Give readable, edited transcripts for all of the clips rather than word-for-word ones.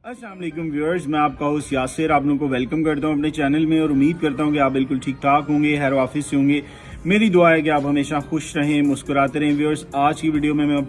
अस्सलाम वालेकुम व्यूअर्स, मैं आपका होस्ट यासिर आप लोगों को वेलकम करता हूं अपने चैनल में और उम्मीद करता हूं कि आप बिल्कुल ठीक ठाक होंगे, खैर वाफिस से होंगे। मेरी दुआ है कि आप हमेशा खुश रहें, मुस्कुराते रहें। व्यूअर्स, आज की वीडियो में मैं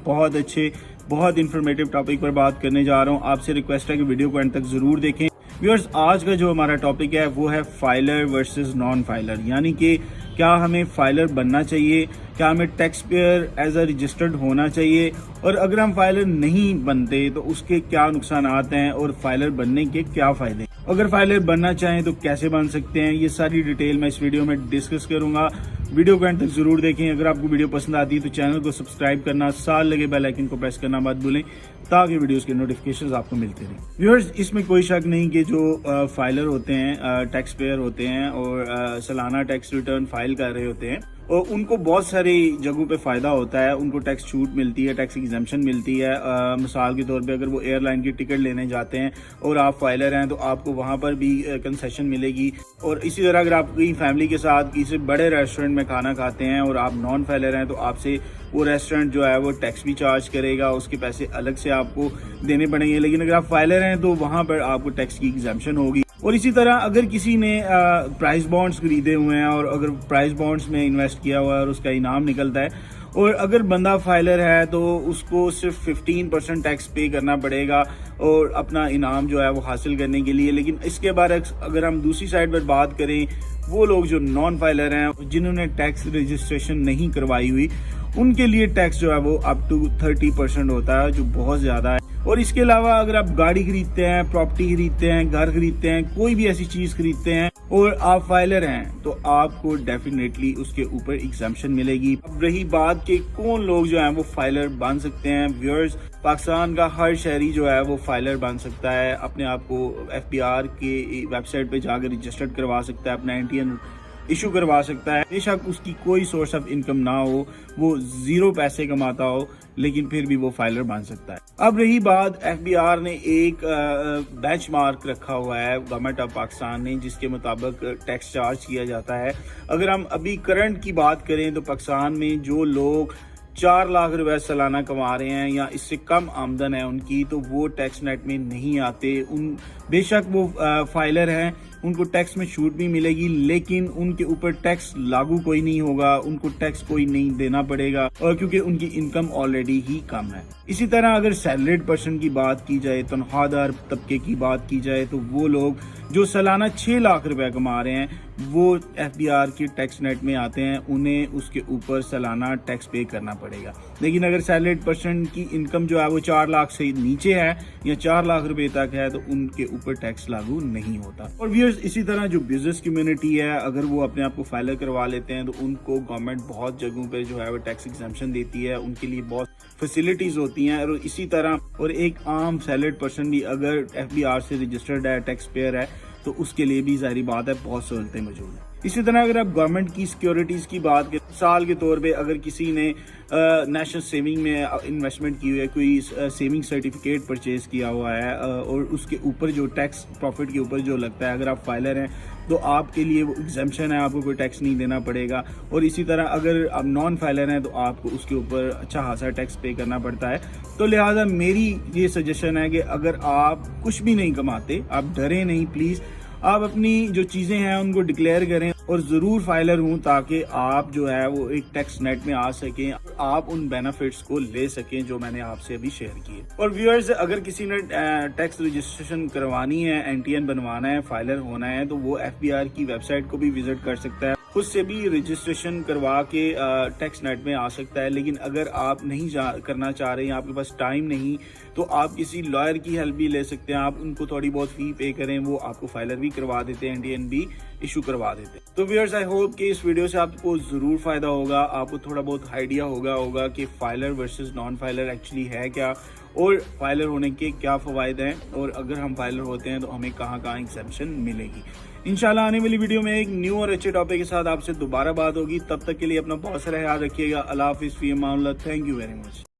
बहुत इन्फॉर्मेटिव टॉपिक पर बात करने जा रहा हूं। आपसे रिक्वेस्ट है कि वीडियो को एंड तक जरूर देखें। व्यूअर्स, आज का जो हमारा टॉपिक है वो है फाइलर वर्सेस नॉन फाइलर, यानी कि क्या हमें फाइलर बनना चाहिए, क्या हमें tax payer as a registered होना चाहिए, और अगर हम फाइलर नहीं बनते तो उसके क्या नुकसान हैं और फाइलर बनने के क्या फायदे हैं। अगर फाइलर बनना चाहें तो कैसे बन सकते हैं, ये सारी डिटेल मैं इस वीडियो में डिस्कस करूंगा। वीडियो को एंड तक जरूर देखें। अगर आपको वीडियो पसंद आती है तो चैनल को सब्सक्राइब करना, साथ लगे बेल आइकन को प्रेस करना मत भूलें ताकि वीडियोस के नोटिफिकेशंस आपको मिलते रहें। व्यूअर्स, इसमें कोई शक नहीं कि जो फाइलर होते हैं, टैक्स पेयर होते हैं और सालाना टैक्स रिटर्न फाइल कर रहे होते हैं, और उनको बहुत सारी जगहों पे फायदा होता है। उनको टैक्स छूट मिलती है, टैक्स एग्जेम्पशन मिलती है। मिसाल के तौर पे अगर वो एयरलाइन की टिकट लेने जाते हैं और आप फाइलर हैं तो आपको वहां पर भी कंसेशन मिलेगी। और इसी तरह अगर आप कहीं फैमिली के साथ किसी बड़े रेस्टोरेंट में खाना खाते हैं और आप नॉन फाइलर हैं तो आपसे वो रेस्टोरेंट जो है वो टैक्स भी चार्ज करेगा, उसके पैसे अलग से आपको देने पड़ेंगे। लेकिन अगर आप फाइलर हैं तो वहां पर आपको टैक्स की एग्जेम्पशन होगी। और इसी तरह अगर किसी ने प्राइस बॉन्ड्स खरीदे हुए हैं और अगर प्राइस बॉन्ड्स में इन्वेस्ट किया हुआ है और उसका इनाम निकलता है, और अगर बंदा फाइलर है तो उसको सिर्फ 15% टैक्स पे करना पड़ेगा और अपना इनाम जो है वो हासिल करने के लिए। लेकिन इसके बाद अगर हम दूसरी साइड पर बात करें, वो लोग जो नॉन फाइलर हैं जिन्होंने टैक्स रजिस्ट्रेशन नहीं करवाई हुई, उनके लिए टैक्स जो है वो अप टू 30% होता है, जो बहुत ज्यादा है। और इसके अलावा अगर आप गाड़ी खरीदते हैं, प्रॉपर्टी खरीदते हैं, घर खरीदते हैं, कोई भी ऐसी चीज खरीदते हैं और आप फाइलर हैं तो आपको डेफिनेटली उसके ऊपर एग्जेम्पशन मिलेगी। अब रही बात कि कौन लोग जो हैं वो फाइलर बन सकते हैं। व्यूअर्स, पाकिस्तान का हर शहरी जो है वो फाइलर बन सकता है, अपने आप को FBR के वेबसाइट पे जाकर रजिस्टर्ड करवा सकता है, अपना NTN इशू करवा सकता है। बेशक उसकी कोई सोर्स ऑफ इनकम ना हो, वो 0 पैसे कमाता हो, लेकिन फिर भी वो फाइलर बन सकता है। अब रही बात, FBR ने एक बेंचमार्क रखा हुआ है गवर्नमेंट ऑफ पाकिस्तान ने, जिसके मुताबिक टैक्स चार्ज किया जाता है। अगर हम अभी करंट की बात करें तो पाकिस्तान में जो लोग 4 लाख रुपए सालाना कमा रहे हैं या इससे कम आमदन है उनकी, तो वो टैक्स नेट में नहीं आते। बेशक वो फाइलर हैं, उनको टैक्स में छूट भी मिलेगी, लेकिन उनके ऊपर टैक्स लागू कोई नहीं होगा, उनको टैक्स कोई नहीं देना पड़ेगा, और क्योंकि उनकी इनकम ऑलरेडी ही कम है। इसी तरह अगर सैलरीड पर्सन की बात की जाए, तनख्वाहदार तबके की बात की जाए, तो वो लोग जो सालाना 6 लाख रुपए कमा रहे हैं वो FBR की टैक्स नेट में आते हैं, उन्हें उसके ऊपर सालाना टैक्स पे करना पड़ेगा। लेकिन अगर सैलरीड पर्सन की इनकम जो है वो 4 लाख से नीचे है या 4 लाख रुपए तक है तो उनके ऊपर टैक्स लागू नहीं होता। और व्यूअर्स, इसी तरह जो बिजनेस कम्युनिटी है, अगर वो अपने आप को फाइलर करवा लेते हैं तो उनको गवर्नमेंट बहुत जगहों पे जो है वो टैक्स एग्जेम्पशन देती है, उनके लिए बहुत फैसिलिटीज होती हैं। और इसी तरह और एक आम सैलरीड पर्सन भी अगर FBR से रजिस्टर्ड है, टैक्स पेयर है, तो उसके लिए भी जाहिर बात है बहुत सहूलतें मौजूद हैं। इसी तरह अगर आप गवर्नमेंट की सिक्योरिटीज की बात करें, साल के तौर पे अगर किसी ने नेशनल सेविंग में इन्वेस्टमेंट की हुई है, कोई सेविंग सर्टिफिकेट परचेज किया हुआ है, और उसके ऊपर जो टैक्स प्रॉफिट के ऊपर जो लगता है, अगर आप फाइलर हैं तो आपके लिए वो एग्जेम्पशन है, आपको कोई टैक्स नहीं देना पड़ेगा। और इसी तरह अगर आप नॉन फाइलर हैं तो आपको उसके ऊपर अच्छा खासा टैक्स पे करना पड़ता है। तो लिहाजा मेरी ये सजेशन है कि अगर आप कुछ भी नहीं कमाते, आप डरें नहीं, प्लीज आप अपनी जो चीजें हैं उनको डिक्लेयर करें और जरूर फाइलर हूं, ताकि आप जो है वो एक टैक्स नेट में आ सकें, आप उन बेनिफिट्स को ले सकें जो मैंने आपसे अभी शेयर किए। और व्यूअर्स, अगर किसी ने टैक्स रजिस्ट्रेशन करवानी है, NTN बनवाना है, फाइलर होना है, तो वो FBR की वेबसाइट को भी विजिट कर सकता है, खुद से भी रजिस्ट्रेशन करवा के टैक्स नेट में आ सकता है। लेकिन अगर आप नहीं करना चाह रहे हैं, आपके पास टाइम नहीं, तो आप किसी लॉयर की हेल्प भी ले सकते हैं। आप उनको थोड़ी बहुत फी पे करें, वो आपको फाइलर भी करवा देते हैं, NTN भी इशू करवा देते हैं। तो व्यूअर्स, आई होप कि इस वीडियो से आपको जरूर फायदा होगा, आपको थोड़ा बहुत आइडिया होगा कि filer versus non filer actually है क्या, और फाइलर होने के क्या फायदे हैं, और अगर हम फाइलर होते हैं तो हमें कहाँ कहाँ एग्जेम्पशन मिलेगी। इंशाल्लाह आने वाली वीडियो में एक न्यू और अच्छे टॉपिक के साथ आपसे दोबारा बात होगी। तब तक के लिए अपना बहुत सारा ख्याल रखिएगा। अल्लाह हाफिज़, फी अमान Allah. Thank you very much.